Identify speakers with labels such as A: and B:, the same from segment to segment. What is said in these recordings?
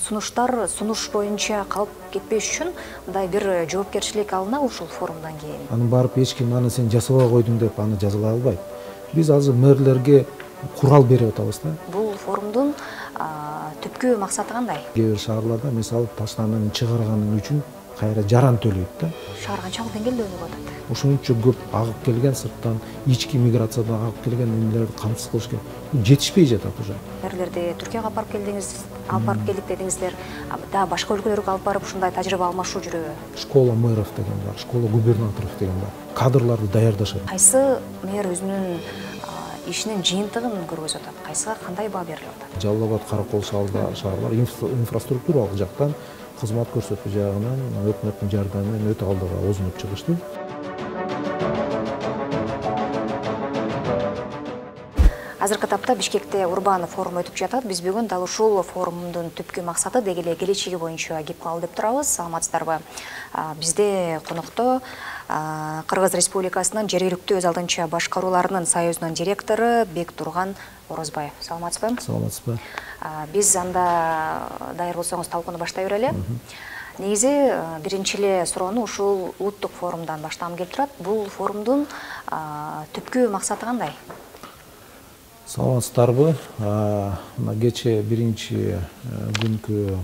A: сунуш боюнча калып кетпеш үчүн мындай бир жоопкерчилик алынабы ушул форумдан кийин?
B: Аны барып эч ким аны сен жасабай койдуң деп аны жазыла албайт. Биз азыр мэрлерге курал берип атабыз да.
A: Бул форумдун түпкү максаты кандай?
B: Кээ бир шаарларда мисалы таштананы чыгарганың үчүн кайра жаран төлөйт да.
A: Шаар канчалык деңгээлде өнүгүп атат?
B: Ошончо көп агып келген сырттан, ички миграциядан агып келген эмелерди камсыз кылыш керек. Жетишпей жатат уже.
A: Мэрлерди Түркияга алып барып келдик дедиңиздер. Дагы башка өлкөлөргө алып барып ушундай тажрыйба алмашуу жүрөбү?
B: Школа мэров деген бар, школа губернаторов деген бар. Кадрларды даярдашат.
A: Кайсы мэр өзүнүн ишинин жыйынтыгын көргөзүп атат? Кайсыга кандай баа берилип атат?
B: Жалал Абад, Каракол шаарлар инфраструктуралык жактан, кызмат көрсөтүү жагынан өкмөттүн жардамы менен өтө алдыга озунуп чыгышты.
A: Азыркы тапта Бишкекте урбан форум өтүп жатат. Биз бүгүн дал ушул форумдун түпкү максаты деги эле келечеги боюнча кеп калалы деп турабыз. Саламатсыздарбы? Бизде конокто Кыргыз Республикасынын жергиликтүү өз алдынча башкарууларынын союзунун директору Бектурган Орозбаев. Саламатсызбы?
B: Саламатсызбы.
A: Биз анда даяр болсоңуз талкууну баштай берели. Негизи биринчи эле суроону ушул улуттук форумдан баштагым келип турат. Бул форумдун түпкү максаты кандай?
B: Саламатсыздарбы? Мына кече биринчи күнкү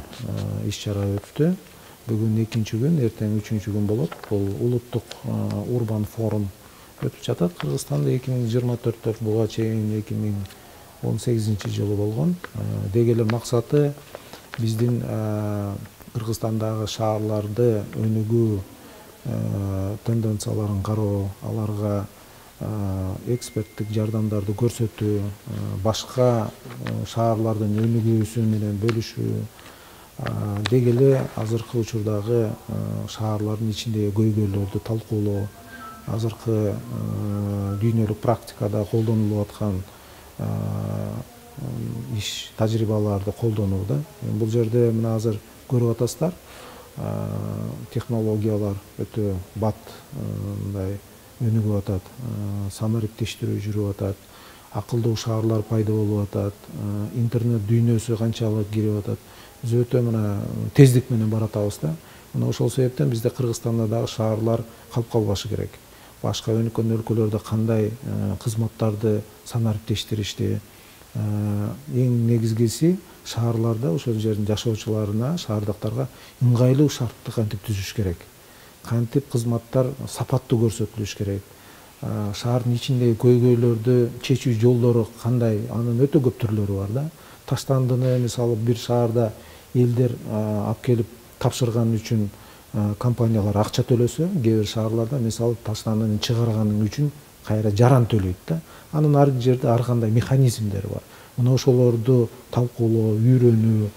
B: иш-чара өттү. Бүгүн экинчи күн, эртең үчүнчү күн болот. Бул улуттук урбан форум өтүп жатат Кыргызстанда 2024 буга чейин 2018-жылы болгон. Деги эле максаты биздин Кыргызстандагы шаарларды өнүгүү тенденцияларын кароо, аларга эксперттик жардамдарды көрсөтүү, башка шаарлардын өнүгүүсү менен бөлүшүү, деги эле азыркы учурдагы шаарлардын ичиндеги көйгөйлөрдү талкуулоо, азыркы дүйнөлүк практикада колдонулуп аткан иш тажрыйбаларды колдонуу да. Бул жерде мына азыр көрүп атасыздар, технологиялар өтө бат мындай өнүгүп атат, санариптештирүү жүрүп атат, акылдуу шаарлар пайда болуп атат, интернет дүйнөсү канчалык кирип атат. Биз өтө мына тездик менен баратабыз да. Мына ошол себептен бизде Кыргызстанда дагы шаарлар калып калбашы керек. Башка өнүккөн өлкөлөрдө кандай кызматтарды санариптештиришти, эң негизгиси шаарларда ошол жердин жашоочуларына, шаардыктарга ыңгайлуу шартты кантип түзүш керек. Кантип кызматтар сапаттуу көрсөтүлүш керек. Шаардын ичиндеги көйгөйлөрдү чечүү жолдору кандай? Анын өтө көп түрлөрү бар да. Таштандыны мисалы бир шаарда элдер алып келип тапшырган үчүн компаниялар акча төлөсө, кээ бир шаарларда мисалы таштандыны чыгарганың үчүн кайра жаран төлөйт да. Анын ар жерде ар кандай механизмдери бар. Мына ошолорду талкуулоо, үйрөнүү,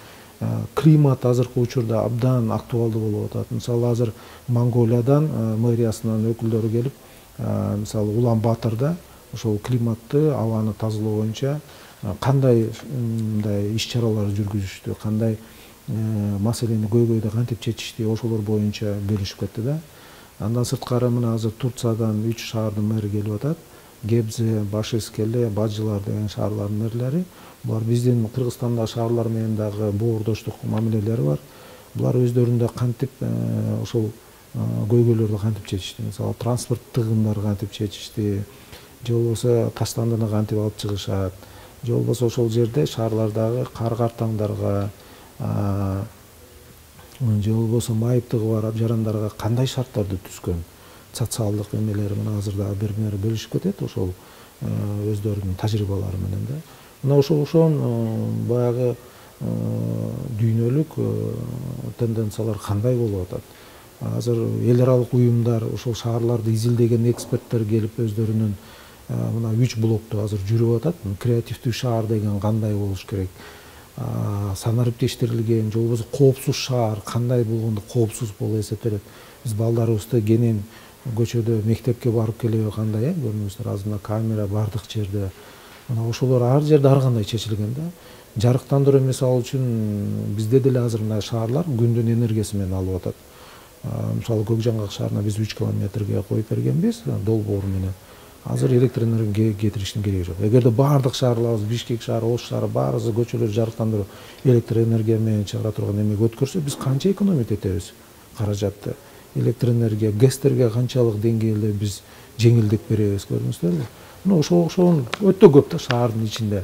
B: климат азыркы учурда абдан актуалдуу болуп атат. Мисалы азыр Монголиядан мэриясынын өкүлдөрү келип, мисалы Улан Батырда ошол климатты, абаны тазалоо боюнча кандай мындай иш-чаралар жүргүзүштү, кандай маселени көйгөйдү кантип чечишти, ошолор боюнча бөлүшүп кетти да. Андан сырткары мына азыр Турциядан 3 шаардын мэри келип атат. Гебзе, Башескеле, Бажылар деген шаарлардын мэрлери. Булар биздин Кыргызстандагы шаарлар менен дагы боордоштук мамилелери бар. Булар өздөрүндө кантип ошол көйгөйлөрдү кантип чечишти, мисалы транспорт тыгындары кантип чечишти, же болбосо таштандыны кантип алып чыгышат, же болбосо ошол жерде шаарлардагы кар-картаңдарга, же болбосо майыптыгы бар жарандарга кандай шарттарды түзгөн, социалдык эмелери мына азыр дагы бири-бири бөлүшүп кетет ошол өздөрүнүн тажрыйбалары менен да. Мына ошон баягы дүйнөлүк тенденциялар кандай болуп атат. Азыр эл аралык уюмдар, ошол шаарларды изилдеген эксперттер келип өздөрүнүн мына 3 блокту азыр жүрүп атат. Креативдүү шаар деген кандай болуш керек? Санариптештирилген, же болбосо коопсуз шаар кандай болгондо коопсуз болуп эсептелет. Биз балдарыбызды кенен көчөдө мектепке барып келеби кандай, көрдүңүздөр, азыр мына камера бардык жерде. Мына ошолор ар жерде ар кандай чечилген да. Жарыктандыруу мисалы үчүн бизде деле азыр мына шаарлар күндүн энергиясы менен алып атат. Мисалы Көкжаңгак шаарына биз 3 километрге коюп бергенбиз долбоор менен. азыр электр энергия кетириштин кереги жок. Эгерде баардык шаарларыбыз, Бишкек шаары, Ош шаары баарыбызды көчөлөр жарыктандырып, электр энергия менен чыгара турган эмеге өткөрсө, биз канча экономия этебиз каражатты. Электр энергия, гэстерге канчалык деңгээлде биз жеңилдик беребиз, көрдүңүздөрбү? Мына ошого окшогон өтө көп да шаардын ичинде.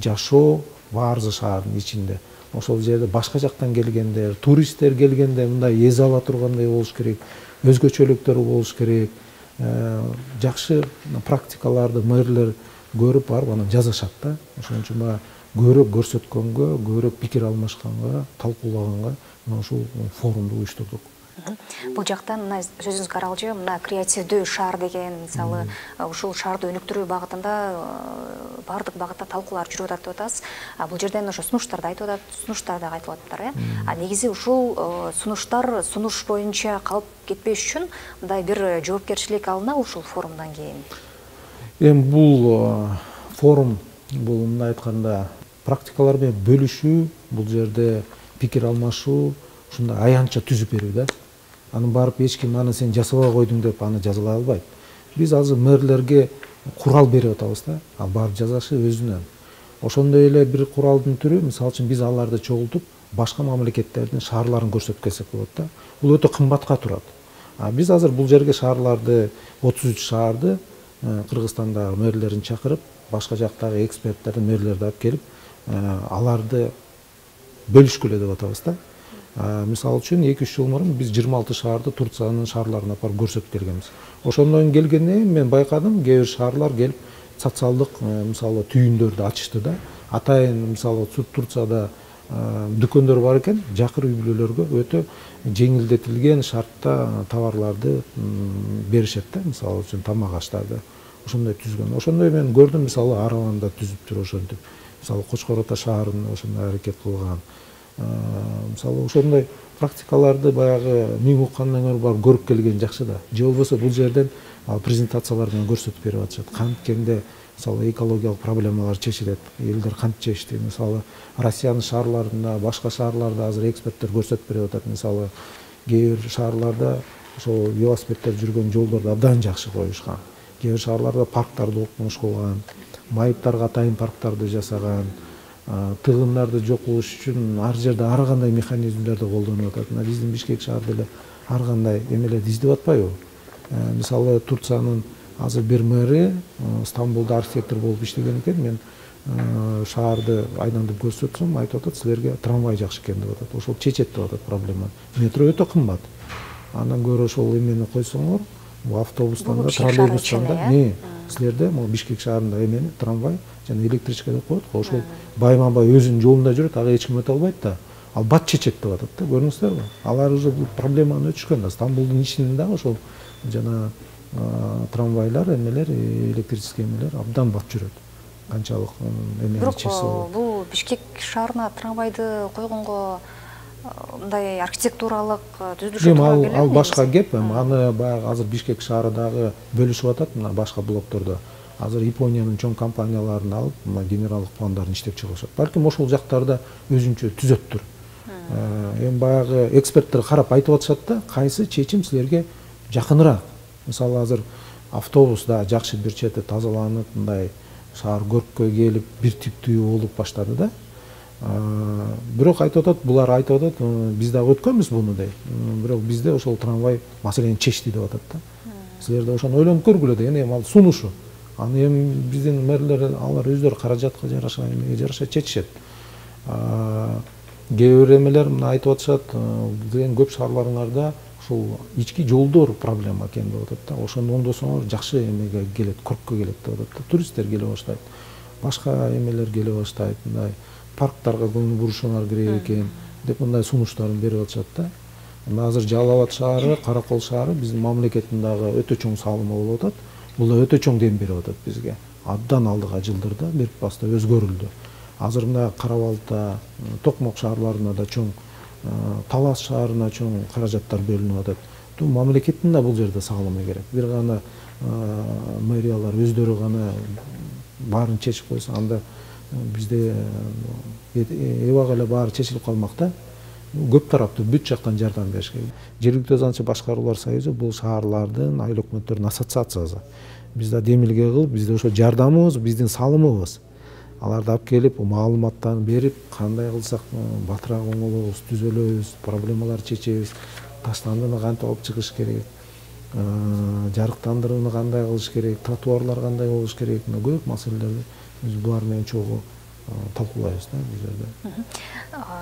B: Жашоо баарысы шаардын ичинде. Ошол жерде башка жактан келгендер, туристтер келгенде мындай эз ала тургандай болуш керек, өзгөчөлүктөр болуш керек. Жакшы практикаларды мэрлер көрүп барып анан жазышат да. Ошон үчүн мага көбүрөөк көрсөткөнгө, көбүрөөк пикир алмашканга, талкуулаганга мына ушул форумду уюштурдук.
A: Бул жактан мына сөзүңүзгө аралжы, мына креативдүү шаар деген, мисалы, ушул шаарды өнүктүрүү багытында бардык багытта талкуулар жүрүп атат деп атасыз. Бул жерден ошо сунуштарды айтып атат, сунуштар да айтылып атыптыр, негизи ушул сунуштар сунуш боюнча калып кетпеш үчүн мындай бир жоопкерчилик алынабы ушул форумдан кийин?
B: Эми бул форум, бул мындай айтканда практикалар менен бөлүшүү, бул жерде пикир алмашуу, ушундай аянтча түзүп берүү да. Аны барып эч ким аны сен жасабай койдуң деп аны жазыла албайт. Биз азыр мэрлерге курал берип атабыз да, ал барып жазашы өзүнөн. Ошондой эле бир куралдын түрү, мисалы үчүн биз аларды чогултуп, башка мамлекеттердин шаарларын көрсөткөзсөк болот да. Бул өтө кымбатка турат. Биз азыр бул жерге шаарларды, 33 шаарды Кыргызстандагы мэрлерин чакырып, башка жактагы эксперттерди, мэрлерди алып келип, аларды бөлүшкүлө деп атабыз да. Мисалы үчүн 2-3 жыл мурун биз 26 шаарды Турциянын шаарларына барып көрсөтүп келгенбиз. Ошондон келгенден мен байкадым, кээ бир шаарлар келип социалдык, мисалы, түйүндөрдү ачышты да. Атайын, мисалы, Турцияда дүкөндөр бар экен, жакыр үй бүлөлөргө өтө жеңилдетилген шартта товарларды беришет да, мисалы үчүн тамак аштарды. Ошондой түзгөн. Ошондой мен көрдүм, мисалы, Араланда түзүптүр ошентип. Мисалы, Кочкор Ата шаарында ошондой аракет кылган. Мисалы, ошондой практикаларды баягы мен уккандан көрө барып көрүп келген жакшы да. Же болбосо бул жерден презентациялар менен көрсөтүп берип атышат. Канткенде, мисалы, экологиялык проблемалар чечилет. Элдер кантип чечти? Мисалы, Россиянын шаарларында, башка шаарларда азыр эксперттер көрсөтүп берип атат. Мисалы, кээ бир шаарларда ошол велосипеддер жүргөн жолдорду абдан жакшы коюшкан. Кээ бир шаарларда парктарды окумуш кылган, майыптарга атайын парктарды жасаган. Тыгындарды жок кылыш үчүн ар жерде ар кандай механизмдерди колдонуп атат. Мына биздин Бишкек шаарда эле ар кандай эмелерди издеп атпайбы? Мисалы, Турциянын азыр бир мэри Стамбулда архитектор болуп иштеген экен. Мен шаарды айлантып көрсөтсөм, айтып атат, силерге трамвай жакшы экен деп атат. Ошол чечет деп атат проблеманы. Метро өтө кымбат. Андан көрө ошол эмени койсоңор, автобустан да, троллейбустан да, силерде могу Бишкек шаарында эмени, трамвай жана электричка деп коет го. Ошол байма-бай өзүнүн жолунда жүрөт, ага эч ким өтө албайт да. Ал бат чечет деп атат да, көрдүңүздөрбү? Алар уже бул проблеманы өтүшкөн да. Стамбулдун ичинде дагы ошол жана трамвайлар, эмелер, электрический эмелер абдан бат жүрөт. Канчалык эмени чечсе болот.
A: Бирок бул Бишкек шаарына трамвайды койгонго мындай архитектуралык түзүлүш туралы келеби?
B: Ал башка кеп, аны баягы азыр Бишкек шаары дагы бөлүшүп атат, мына башка блоктордо. Азыр Япониянын чоң компанияларын алып, мына генералдык пландарын иштеп чыгышат. Балким ошол жактарда өзүнчө түзөттүр. Эми баягы эксперттер карап айтып атышат да, кайсы чечим силерге жакыныраак. Мисалы, азыр автобуста жакшы бир чети тазаланып, мындай шаар көрккө келип, бир типтүү болуп баштады да. Бирок айтып атат, булар айтып атат, биз дагы өткөнбүз муну дейт. Бирок бизде ошол трамвай маселени чечти деп атат да. Силер да ошону ойлонуп көргүлө дейт. Эми ал сунушу. Аны эми биздин мэрлер алар өздөрү каражатка жараша, эмеге жараша чечишет. Кээ бир эмелер мына айтып атышат, деген көп шаарларыңарда ушул ички жолдор проблема экен деп атат да. Ошону оңдосоңор жакшы эмеге келет, көрккө келет деп атат да. Туристтер келе баштайт. Башка эмелер келе баштайт. Мындай парктарга көңүл бурушуңар керек экен деп мындай сунуштарын берип атышат да. Мына азыр Жалал Абад шаары, Каракол шаары биздин мамлекеттин дагы өтө чоң салымы болуп атат. Бул да өтө чоң дем берип атат бизге. Абдан алдыга жылдырда берип баста өзгөрүлдү. Азыр мына Карабалта, Токмок шаарларына да чоң, Талас шаарына чоң каражаттар бөлүнүп атат. Бул мамлекеттин да бул жерде салымы керек. Бир гана мэриялар өздөрү гана баарын чечип койсо, анда бизде эбак эле баары чечилип калмак да. көп тараптуу бүт жактан жардам бериш керек. Жергиликтүү азаматча башкаруулар союзу бул шаарлардын айыл өкмөттөрүнүн ассоциациясы. Биз да демилге кылып, бизде ошо жардамыбыз, биздин салымыбыз. Аларды алып келип, маалыматтарын берип, кандай кылсак батыраак оңолобуз, түзөлөбүз, проблемаларды чечебиз, таштандыны кантип алып чыгыш керек, жарыктандырууну кандай кылыш керек, тротуарлар кандай болуш керек, көп маселелерди биз булар менен чогуу талкуулайбыз да бул жерде.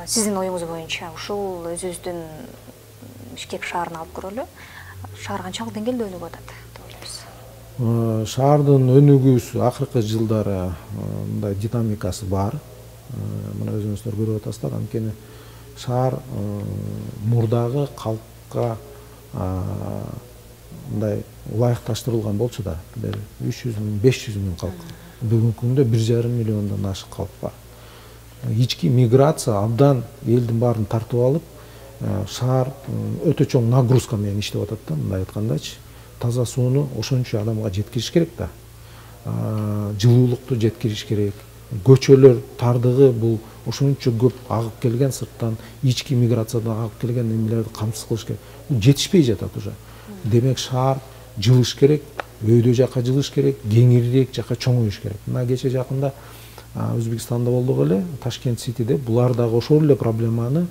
A: Сиздин оюңуз боюнча ушул өзүбүздүн Бишкек шаарын алып көрөлү. Шаар канчалык деңгээлде өнүгүп атат деп ойлойсуз?
B: Шаардын өнүгүүсү акыркы жылдары мындай динамикасы бар. Мына өзүңүздөр көрүп атасыздар. Анткени шаар мурдагы калкка мындай ылайыкташтырылган болчу да, 300 миң, 500 миң калк. Бүгүнкү күндө 1,5 миллиондон ашык калк бар. Ички миграция абдан элдин баарын тартып алып, шаар өтө чоң нагрузка менен иштеп атат да, мындай айткандачы. Таза сууну ошончо адамга жеткириш керек да. Жылуулукту жеткириш керек. Көчөлөр тардыгы бул ошончо көп агып келген сырттан, ички миграциядан агып келген немелерди камсыз кылыш керек. Бул жетишпей жатат уже. Демек шаар жылыш керек, өйдө жака жылыш керек, кеңирирээк жака чоңоюш керек. Мына кече жакында Өзбекстанда болдук эле, Ташкент Ситиде булар дагы ошол эле проблеманы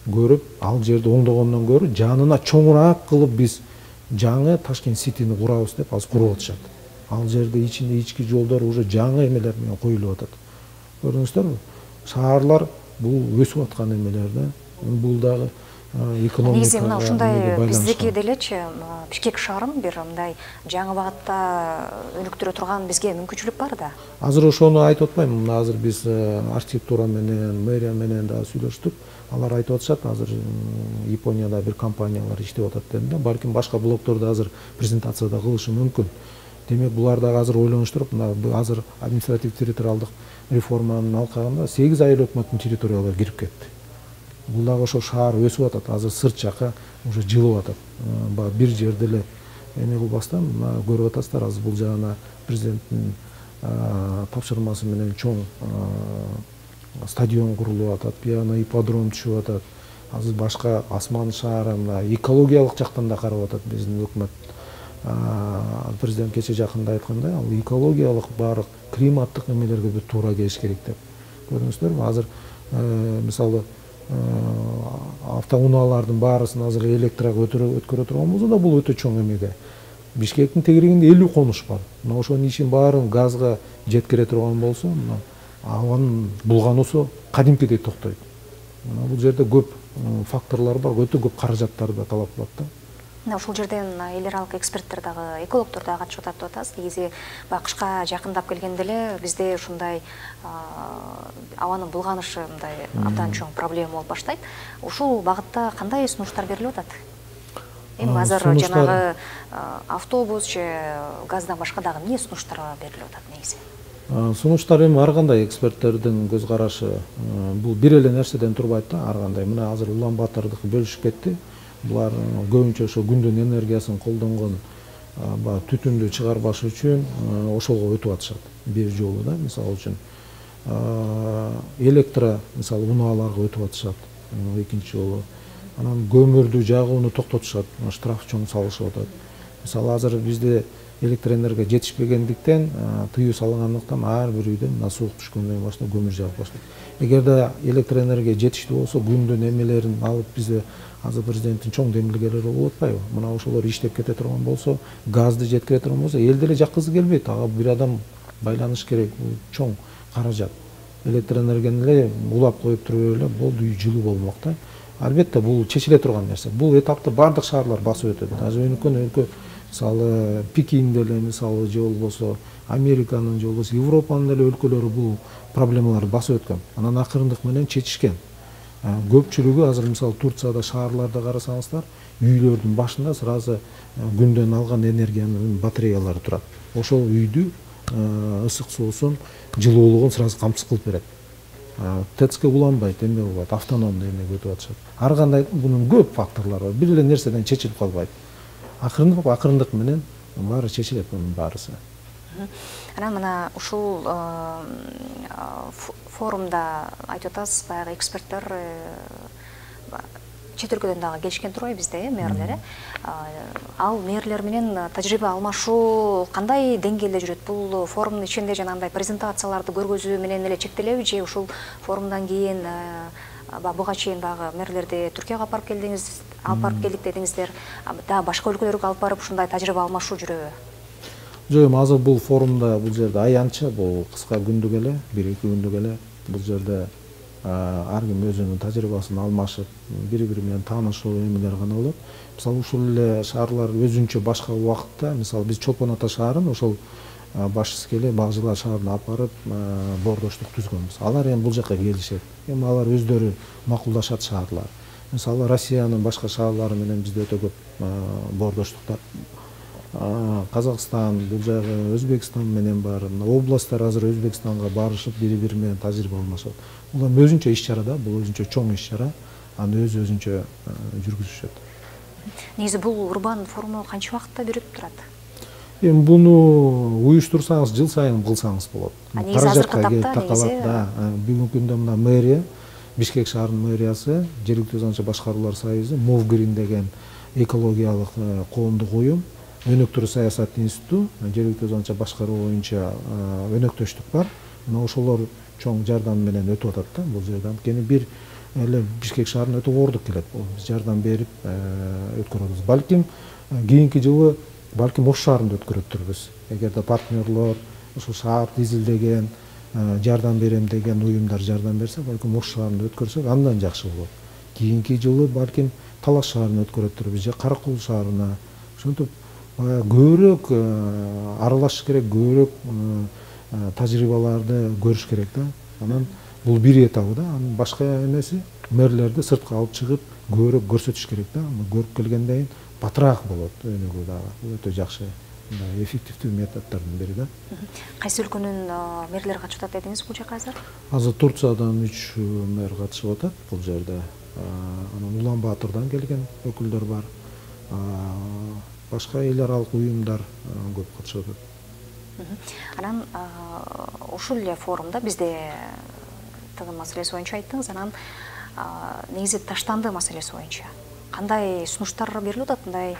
B: көрүп, ал жерди оңдогондон көрү жанына чоңураак кылып биз жаңы Ташкент Ситини курабыз деп азыр куруп атышат. Ал жерде ичинде ички жолдор уже жаңы эмелер менен коюлуп атат. Көрдүңүздөрбү? Шаарлар бул өсүп аткан эмелер да. Бул дагы экономика.
A: Негизи мына ушундай биздики делечи Бишкек шаарын бир мындай жаңы багытта өнүктүрө турган бизге мүмкүнчүлүк бар да.
B: Азыр ошону айтып атпайм. Мына азыр биз архитектура менен, мэрия менен да сүйлөштүк. Алар айтып атышат, азыр Японияда бир компаниялар иштеп атат дедим да. Балким башка блоктордо азыр презентацияда кылышы мүмкүн. Демек булар дагы азыр ойлонуштуруп, мына азыр административ территориалдык реформанын алкагында 8 айыл өкмөттүн территориялары кирип кетти. Бул дагы ошо шаар өсүп атат, азыр сырт жака уже жылып атат. Бир жерде эле эме кылбастан, көрүп атасыздар, азыр бул жагына президенттин тапшырмасы менен чоң стадион курулуп атат, пиано ипподром түшүп атат. Азыр башка Асман шаары мына экологиялык жактан да карап атат биздин өкмөт. Президент кече жакында айткандай, ал экологиялык баардык климаттык эмелерге бир туура келиш керек деп. Көрдүңүздөрбү? Азыр мисалы автоунаалардын баарысын азыр электрага өткөрө турган болсо да бул өтө чоң эмеге. Бишкектин тегерегинде 50 конуш бар. Мына ошонун ишин баарын газга жеткире турган болсо, мына абанын булгануусу кадимкидей токтойт. Мына бул жерде көп факторлор бар, өтө көп каражаттарды да талап кылат да.
A: Мына ушул жерден эл аралык эксперттер дагы, экологдор дагы катышып атат деп атасыз. Негизи кышка жакындап келгенде эле бизде ушундай абанын булганышы мындай абдан чоң проблема болуп баштайт. Ушул багытта кандай сунуштар берилип атат? Эми азыр жанагы автобус же газдан башка дагы эмне сунуштар берилип атат негизи?
B: Сунуштар эми ар кандай эксперттердин көз карашы бул бир эле нерседен турбайт да, ар кандай. Мына азыр Улан Батырдыкы бөлүшүп кетти. Булар көбүнчө ошо күндүн энергиясын колдонгон түтүндү чыгарбаш үчүн ошолго өтүп атышат. Бир жолу да, мисалы үчүн электро мисалы унааларга өтүп атышат. Экинчи жолу анан көмүрдү жагууну токтотушат, штраф чоң салышып атат. Мисалы азыр бизде электроэнергия жетишпегендиктен тыюу салынгандыктан ар бир үйдө мына суук түшкөндөн баштап көмүр жагып баштайт. Эгерде электроэнергия жетиштүү болсо, күндүн эмелерин алып бизде азыр президенттин чоң демилгелери болуп атпайбы? Мына ошолор иштеп кете турган болсо, газды жеткире турган болсо, эл деле жаккызы келбейт. Ага бир адам байланыш керек, бул чоң каражат. Электроэнергияны эле улап коюп туруп эле болду, үй жылуу болмок да. Албетте бул чечиле турган нерсе. Бул этапты бардык шаарлар басып өтөт. Азыр өлкө мисалы Пекинде эле мисалы же болбосо Американын же болбосо Европанын эле өлкөлөрү бул проблемаларды басып өткөн. Анан акырындык менен чечишкен. Көпчүлүгү азыр мисалы Турцияда шаарларда карасаңыздар, үйлөрдүн башында сразу күндөн алган энергиянын батареялары турат. Ошол үйдү ысык суусун, жылуулугун сразу камсыз кылып берет. ТЭЦке уланбайт, эме болот, автономдуу эмеге өтүп атышат. Ар кандай бунун көп факторлору бар. Бир эле нерседен чечилип калбайт. Акырындык менен баары чечилет бунун баарысы.
A: Анан мына ушул форумда айтып атасыз, баягы эксперттер чет өлкөдөн дагы келишкен турбайбы бизде мэрлер. Ал мэрлер менен тажрыйба алмашуу кандай деңгээлде жүрөт? Бул форумдун ичинде жанагындай презентацияларды көргөзүү менен эле чектелеби же ушул форумдан кийин буга чейин баягы мэрлерди Түркияга алып барып келдик дедиңиздер, дагы башка өлкөлөргө алып барып ушундай тажрыйба алмашуу жүрөбү?
B: Жок, азыр бул форумда бул жерде аянтча, бул кыска күндүк эле, 1-2 күндүк эле бул жерде ар ким өзүнүн тажрыйбасын алмашып, бири-бири менен таанышуу эмелер гана болот. Мисалы ушул эле шаарлар өзүнчө башка убакытта, мисалы биз Чолпон Ата шаарын ошол башчысы эле Багжыла шаарына алып барып боордоштук түзгөнбүз. Алар эми бул жака келишет. Эми алар өздөрү макулдашат шаарлар. Мисалы Россиянын башка шаарлары менен бизде өтө көп боордоштуктар. Казакстан, бул жагы Өзбекстан менен бар. Областтар азыр Өзбекстанга барышып, бири-бири менен тажрыйба алмашат. Бул өзүнчө иш-чара да, бул өзүнчө чоң иш-чара. Аны өзүнчө жүргүзүшөт.
A: Негизи бул урбан форуму канча убакытта берип турат?
B: Эми буну уюштурсаңыз, жыл сайын кылсаңыз болот.
A: Негизи азыркы тапта негизи
B: бүгүнкү күндө мына мэрия, Бишкек шаарынын мэриясы, жергиликтүү өзүнчө башкаруулар союзу, Movgreen деген экологиялык коомдук уюм, Өнөктөр саясат институту, жергиликтүү өзүнчө башкаруу боюнча өнөктөштүк бар. Мына ошолор чоң жардам менен өтүп атат да бул жерде. Анткени бир эле Бишкек шаарына өтө оордук келет. Биз жардам берип өткөрөбүз. Балким кийинки жылы Ош шаарында өткөрөттүрбүз. Эгерде партнерлор ушул шаарды изилдеген, жардам берем деген уюмдар жардам берсе, балким Ош шаарында өткөрсөк андан жакшы болот. Кийинки жылы балким Талас шаарына өткөрөттүрбүз же Каракол шаарына. Ошентип көбүрөөк аралашыш керек, көбүрөөк тажрыйбаларды көрүш керек да. Анан бул бир этабы да. Анын башка эмеси мэрлерди сыртка алып чыгып, көбүрөөк көрсөтүш керек да. Көрүп келгенден кийин батыраак болот өнүгүү дагы. Бул өтө жакшы, эффективдүү методдордун бири да.
A: Кайсы өлкөнүн мэрлери катышып атат дедиңиз бул жака азыр?
B: Азыр Турциядан 3 мэр катышып атат бул жерде. Анан Улан Баатырдан келген өкүлдөр бар. Башка эл аралык уюмдар көп катышып атат.
A: Анан ушул эле форумда бизде тыгын маселеси боюнча айттыңыз, анан негизи таштанды маселеси боюнча кандай сунуштар берилип атат, мындай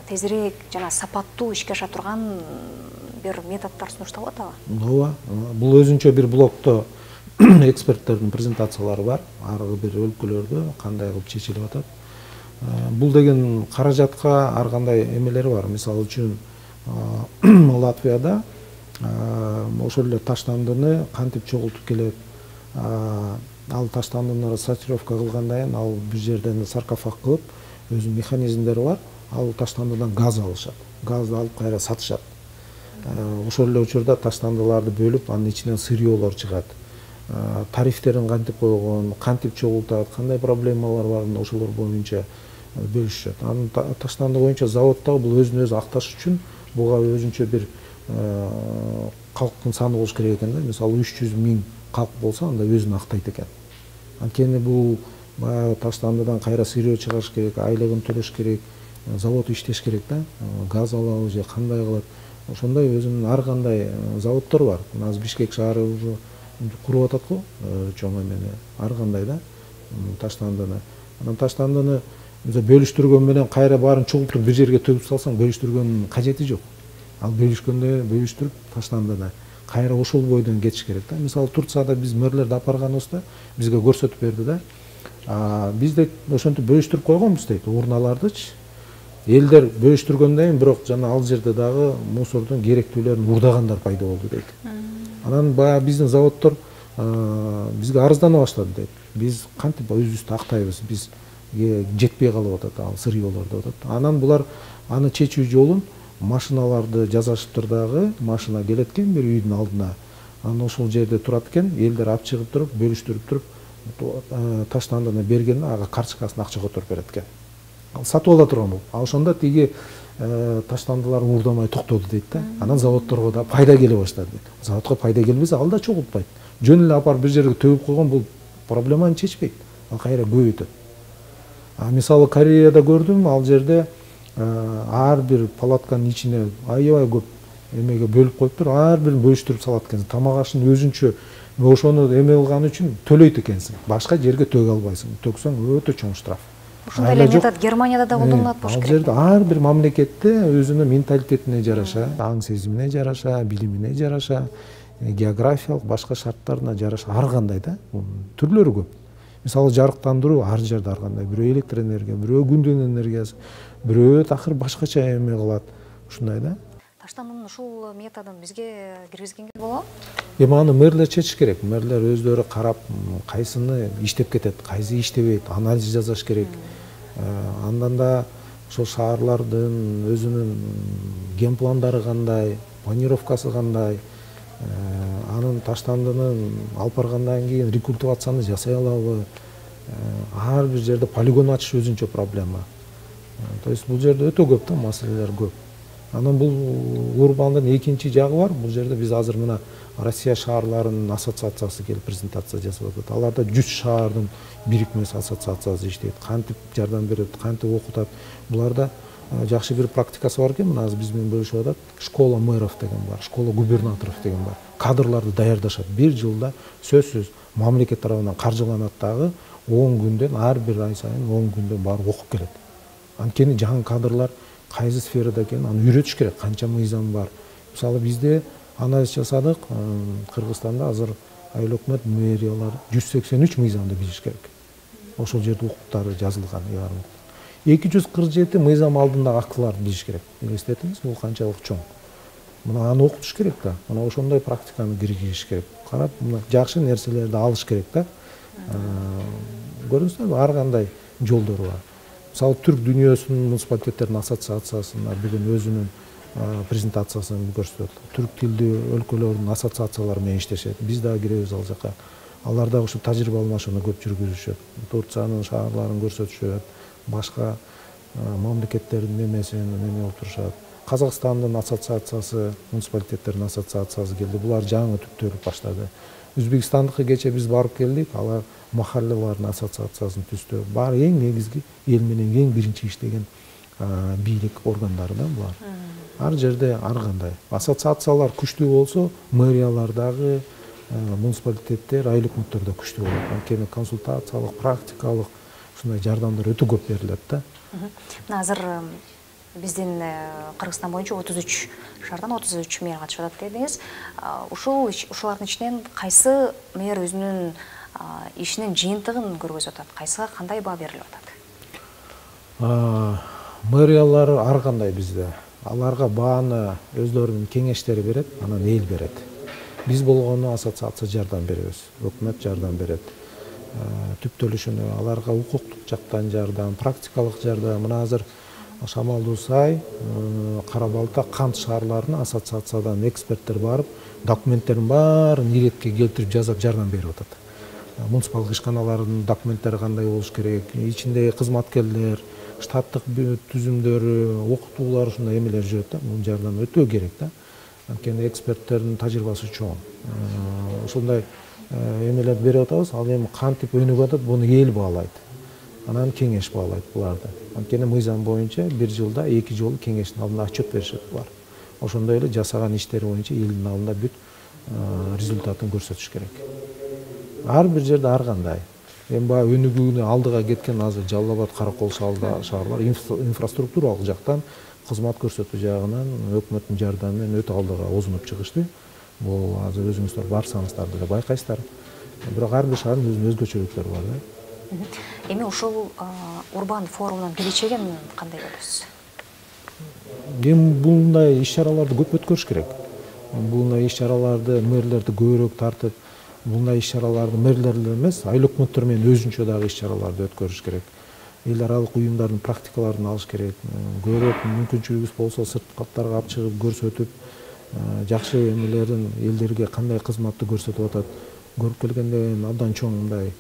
A: тезирээк жана сапаттуу ишке аша турган бир методдор сунушталып атабы?
B: Ооба, бул өзүнчө бир блокто эксперттердин презентациялары бар. Ар бир өлкөлөрдө кандай кылып чечилип атат. Бул деген каражатка ар кандай эмелери бар. Мисалы үчүн Латвияда ошол эле таштандыны кантип чогултуп келет. Ал таштандыны сортировка кылгандан кийин ал бир жерден саркофаг кылып, өзүнүн механизмдери бар. Ал таштандыдан газ алышат. Газды алып кайра сатышат. Ошол эле учурда таштандыларды бөлүп, анын ичинен сырьёлор чыгат. Тарифтерин кантип койгон, кантип чогултат, кандай проблемалар бар, ошолор боюнча бөлүшөт. Анын таштанды боюнча заводдагы бул өзүн өзү акташ үчүн буга өзүнчө бир калктын саны болуш керек экен да. Мисалы 300 000 калк болсо, анда өзүн актайт экен. Анткени бул баягы таштандыдан кайра сырьё чыгарыш керек, айлыгын төлөш керек, завод иштеш керек да. Газ алабы же кандай кылат. Ошондой өзүнүн ар кандай заводдор бар. Азыр Бишкек шаары уже куруп атат го, чоң эмени ар кандай да таштандыны. Анан таштандыны бөлүштүргөн менен кайра баарын чогултуп бир жерге төгүп салсаң, бөлүштүргөндүн кажети жок. Ал бөлүшкөндө бөлүштүрүп таштандыны кайра ошол бойдон кетиш керек да. Мисалы Турцияда биз мэрлерди алып барганыбызда бизге көрсөтүп берди да. Биз де ошентип бөлүштүрүп койгонбуз дейт урналардычы. Элдер бөлүштүргөндөн кийин бирок жана ал жерде дагы мусордун керектүүлөрүн урдагандар пайда болду дейт. Анан баягы биздин заводдор бизге арыздана баштады дейт. Биз кантип өзүбүздү актайбыз, биз жетпей калып атат ал сырьёлор деп атат. Анан булар аны чечүү жолун машиналарды жасашыптыр дагы, машина келет экен бир үйдүн алдына. Анан ошол жерде турат экен, элдер алып чыгып туруп, бөлүштүрүп туруп таштандыны бергенде ага карточкасын акча которуп берет экен. Ал сатып ала турган болуп. А ошондо тиги таштандылар уурдамай токтоду дейт да. Анан заводдорго да пайда келе баштады дейт. Заводко пайда келбесе, ал да чогултпайт. Жөн эле апарып бир жерге төгүп койгон бул проблеманы чечпейт. Ал кайра көбөйтөт. Мисалы Кореяда көрдүм, ал жерде ар бир палатканын ичине аябай көп эмеге бөлүп коюптур, ар бирин бөлүштүрүп салат экенсиң. Тамак ашын өзүнчө ошону эме кылган үчүн төлөйт экенсиң. Башка жерге төгө албайсың. Төксөң өтө чоң штраф.
A: Ушундай эле метод Германияда да колдонулат болуш
B: Ал
A: керек.
B: жерде ар бир мамлекетте өзүнүн менталитетине жараша, аң сезимине жараша, билимине жараша, географиялык башка шарттарына жараша ар кандай да, түрлөрү көп. Мисалы жарыктандыруу ар жерде ар кандай, бирөө электр энергия, бирөө күндүн энергиясы, бирөө такыр башкача эме кылат. Ушундай да.
A: Таштандын ушул методун бизге киргизгенге болобу?
B: Эми аны мэрлер чечиш керек. Мэрлер өздөрү карап, кайсыны иштеп кетет, кайсы иштебейт, анализ жасаш керек. Андан да ошол шаарлардын өзүнүн генпландары кандай, планировкасы кандай, анын Таштандынын алып баргандан кийин рекультивацияны жасай алабы? Ар бир жерде полигон ачыш өзүнчө проблема. То есть бул жерде өтө көп да маселелер көп. Анан бул урбандын экинчи жагы бар. Бул жерде биз азыр мына Россия шаарларынын ассоциациясы келип презентация жасап атат. Аларда 100 шаардын бирикмеси ассоциациясы иштейт. Кантип жардам берет, кантип окутат. Буларда жакшы бир практикасы бар экен. Мына азыр биз менен бөлүшүп атат. Школа мэров деген бар, школа губернаторов деген бар. Кадрларды даярдашат. Бир жылда сөзсүз мамлекет тарабынан каржыланат дагы 10 күндөн, ар бир ай сайын 10 күндөн барып окуп келет. Анткени жаңы кадрлар кайсы сферада экенин аны үйрөтүш керек, канча мыйзам бар. Мисалы бизде анализ жасадык, Кыргызстанда азыр айыл өкмөт мэриялар 183 мыйзамды билиш керек. Ошол жерде укуктары жазылган. 247 мыйзам алдындагы актыларды билиш керек. Элестетиңиз, бул канчалык чоң. Мына аны окутуш керек да. Мына ошондой практиканы киргизиш керек. Карап, мына жакшы нерселерди алыш керек да. Көрдүңүздөрбү, ар кандай жолдору бар. Мисалы Түрк дүйнөсүнүн муниципалитеттердин ассоциациясына бүгүн өзүнүн презентациясын көрсөтөт. Түрк тилдүү өлкөлөрдүн ассоциациялары менен иштешет. Биз дагы киребиз ал жака. Алар дагы ушу тажрыйба алмашууну көп жүргүзүшөт. Турциянын шаарларын көрсөтүшөт. Башка мамлекеттердин немесин эме отурушат. Казакстандын ассоциациясы, муниципалитеттердин ассоциациясы келди. Булар жаңы түптөлүп баштады. Өзбекстандыкы кече биз барып келдик. Алар махаллалардын ассоциациясын түздү. Бар эң негизги эл менен эң биринчи иштеген бийлик органдары да булар. Ар жерде ар кандай. Ассоциациялар күчтүү болсо, мэриялардагы муниципалитеттер, айыл өкмөттөр да күчтүү болот. Анткени консультациялык, практикалык ушундай жардамдар өтө көп берилет да.
A: Азыр биздин Кыргызстан боюнча 33 шаардан 33 мэр катышып атат дедиңиз. Ушулардын ичинен кайсы мэр өзүнүн ишинин жыйынтыгын көргөзүп атат? Кайсыга кандай баа берилип атат?
B: Мэриялар ар кандай бизде. Аларга бааны өздөрүнүн кеңештери берет, анан эл берет. Биз болгону ассоциация жардам беребиз, өкмөт жардам берет. Түптөлүшүнө аларга укуктук жактан жардам, практикалык жардам. Мына азыр Шамалдуу Сай, Кара-Балта, Кант шаарларына ассоциациядан эксперттер барып, документтерин баарын иретке келтирип жасап жардам берип атат. Муниципалдык ишканалардын документтери кандай болуш керек, ичиндеги кызматкерлер, штаттык түзүмдөрү, окутуулар, ушундай эмелер жүрөт да. Бул жардам өтө керек да. Анткени эксперттердин тажрыйбасы чоң. Ошондой эмелерди берип атабыз. Ал эми кантип өнүгүп атат, буну эл баалайт. Анан кеңеш баалайт буларды. Анткени мыйзам боюнча бир жылда 2 жолу кеңештин алдында отчет беришет булар. Ошондой эле жасаган иштери боюнча элдин алдында бүт результатын көрсөтүш керек. Ар бир жерде ар кандай. Эми баягы өнүгүүнү алдыга кеткен азыр Жалал Абад, Каракол шаарлар инфраструктуралык жактан, кызмат көрсөтүү жагынан өкмөттүн жардамы менен өтө алдыга озунуп чыгышты. Бул азыр өзүңүздөр барсаңыздар деле байкайсыздар. Бирок ар бир шаардын өзүнүн өзгөчөлүктөрү бар да.
A: Эми ушул урбан форумдун келечегин кандай көрөсүз?
B: Эми булундай иш-чараларды көп өткөрүш керек. Булундай иш-чараларды мэрлерди көбүрөөк тартып, булундай иш-чараларды мэрлер эле эмес, айыл өкмөттөр менен өзүнчө дагы иш-чараларды өткөрүш керек. Эл аралык уюмдардын практикаларын алыш керек. Көбүрөөк мүмкүнчүлүгүбүз болсо сырткаттарга алып чыгып көрсөтүп, жакшы эмелерин элдерге кандай кызматты көрсөтүп атат, көрүп келгенде абдан чоң мындай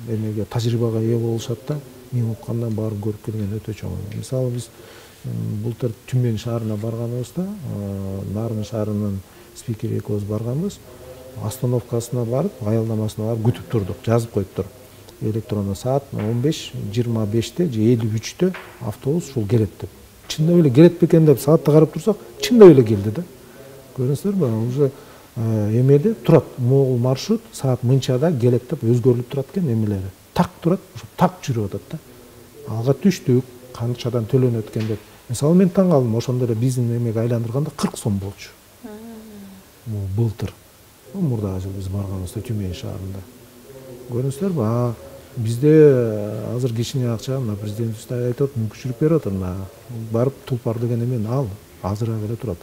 B: эмеге тажрыйбага ээ болушат да. Мен уккандан барып көрүп келген өтө чоң. Мисалы биз былтыр Түмен шаарына барганыбызда, Нарын шаарынын спикери экөөбүз барганбыз. Остановкасына барып, аялдамасына барып күтүп турдук, жазып коюптур. Электронно саат 15:25-те же 53-тө автобус ушул келет деп. Чындап эле келет бекен деп саатты карап турсак, чындап эле келди да. Көрдүңүздөрбү? Уже эмеде турат, могул маршрут саат мынчада келет деп өзгөрүлүп турат экен эмелери. так турат, ошо так жүрүп атат да. Алга түштүк, канчадан төлөнөт экен деп. Мисалы мен таң калдым, ошондо эле биздин эмеге айландырганда 40 сом болчу. Былтыр. Мурдагы жыл биз барганыбызда Тюмень шаарында. Көрүңүздөр, бизде азыр кичине акча, мына президентибиз да айтып, мүмкүнчүлүк берип атат, мына барып тулпар деген эмени ал, азыраак эле турат.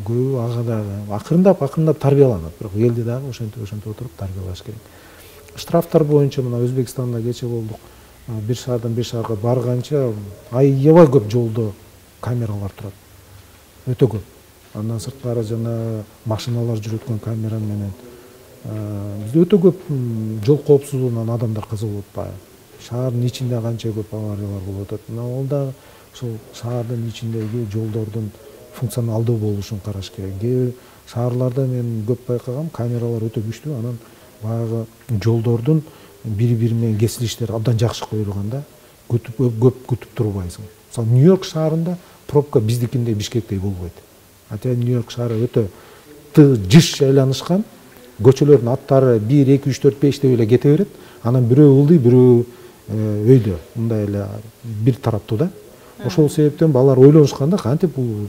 B: Көбү ага дагы акырындап тарбияланат, бирок элди дагы ошентип отуруп тарбиялаш керек. Штрафтар боюнча мына Өзбекстанда кече болдук. Бир шаардан бир шаарга барганча аябай көп жолдо камералар турат. Өтө көп. Андан сырткары жана машиналар жүрөткөн камера менен. Бизде өтө көп жол коопсуздугунан адамдар каза болуп атпайбы. Шаардын ичинде канча көп авариялар болуп атат. Ал да ошол шаардын ичиндеги жолдордун функционалдуу болушун караш керек. Кээ шаарларда мен көп байкагам, камералар өтө күчтүү, анан баягы жолдордун бири-бири менен кесилиштери абдан жакшы коюлган да. Көп күтүп турбайсың. Мисалы Нью-Йорк шаарында пробка биздикиндей Бишкектей болбойт. Ата Нью-Йорк шаары өтө жыш айланышкан. Көчөлөрдүн аттары 1, 2, 3, 4, 5 деп эле кете берет. Анан бирөө ылдый, бирөө өйдө. Мындай эле бир тараптуу да. Ошол себептен балар ойлонушканда кантип бул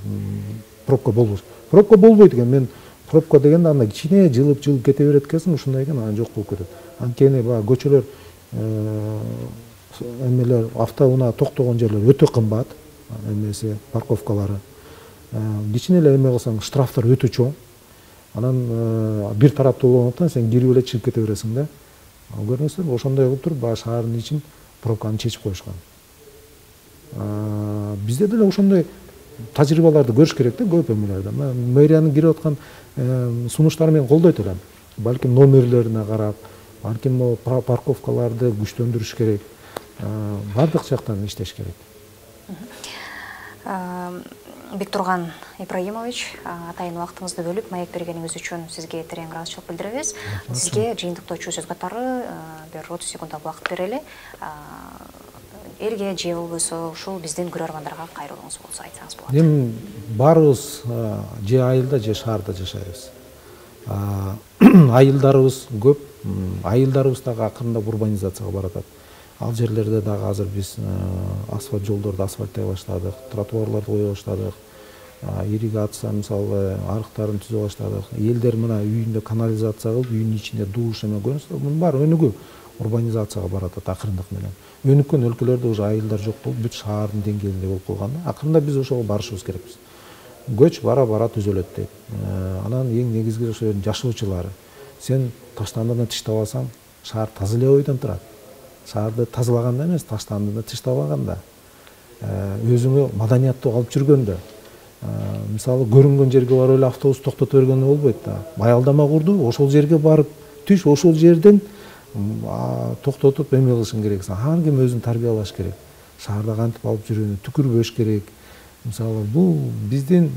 B: пробка болбос. Пробка болбойт экен. Мен пробка дегенде анда кичине жылып кете берет экенсиң, ушундай экен, анан жок болуп кетет. Анткени баягы көчөлөр эмелер автоунаа токтогон жерлер өтө кымбат. Эмеси парковкалары. Кичине эле эме кылсаң штрафтар өтө чоң. Анан бир тараптуу болгондуктан сен кирип эле чыгып кете бересиң да. Көрүңүздөр, ошондой кылып туруп баягы шаардын ичин пробканы чечип коюшкан. Бизде деле ошондой тажрыйбаларды көрүш керек да, көп эмелерде. Мэриянын кирип аткан сунуштары менен колдойт элем. Балким номерлерине карап, балким парковкаларды күчтөндүрүш керек. Бардык жактан иштеш керек.
A: Бектурган Ибраимович, атайын убактыңызды бөлүп маек бергениңиз үчүн сизге терең ыраазычылык билдиребиз. Сизге жыйынтыктоочу сөз катары бир 30 секунддак убакыт берели. Элге же болбосо ушул биздин көрөрмандарга кайрылууңуз болсо айтсаңыз болот.
B: Эми баарыбыз же айылда же шаарда жашайбыз. Айылдарыбыз көп, айылдарыбыз дагы акырындап урбанизацияга баратат. Ал жерлерде дагы азыр биз асфальт жолдорду асфальттай баштадык, тротуарларды кое баштадык, ирригация мисалы арыктарын түзө баштадык. Элдер мына үйүндө канализация кылып, үйүнүн ичинде душ эме көрүңүздөр, мунун баары өнүгүү урбанизацияга баратат акырындык менен. Өнүккөн өлкөлөрдө уже айылдар жок болуп, бүт шаардын деңгээлинде болуп калган. Акырында биз ошого барышыбыз керекпиз. Көч бара түзөлөт дейт. Анан эң негизги ошо жашоочулары. Сен таштандыны тыштабасаң, шаар таза эле ойдон турат. Шаарды тазалаганда эмес, таштандыны тыштабаганда, өзүңө маданияттуу калып жүргөндө. Мисалы көрүнгөн жерге барып эле автобус токтото бергенде болбойт да. Аялдама курду, ошол жерге барып түш, ошол жерден токтотуп эме кылышың керек. Ар ким өзүн тарбиялаш керек. Шаарда кантип алып жүрүүнү түкүрбөш керек. Мисалы бул биздин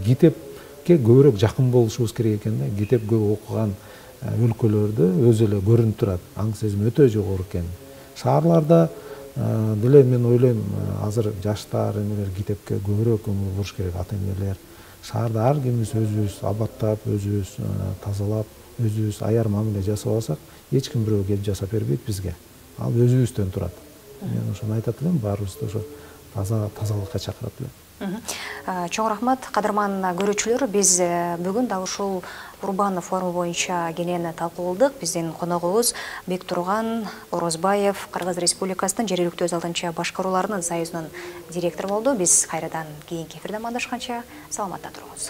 B: китепке көбүрөөк жакын болушубуз керек экен да. Китеп көп окуган өлкөлөрдө өзү эле көрүнүп турат. Аң сезим өтө жогору экен. Шаарларда деле мен ойлойм, азыр жаштар эмелер китепке көбүрөөк көңүл буруш керек, ата энелер. Шаарда ар кимибиз өзүбүз абаттап, өзүбүз тазалап, өзүбүз аяр мамиле жасап алсак, эч ким бирөө келип жасап бербейт бизге. Ал өзүбүздөн турат. Мен ошону айтат элем, баарыбызды ошо тазалыкка чакырат элем.
A: Чоң рахмат, кадырман көрүүчүлөр. Биз бүгүн дал ушул урбан форуму боюнча кенен талкууладык. Биздин коногубуз Бектурган Орозбаев, Кыргыз Республикасынын жергиликтүү өз алдынча башкарууларынын союзунун директору болду. Биз кайрадан кийинки эфирде амандашканча саламатта туруңуз.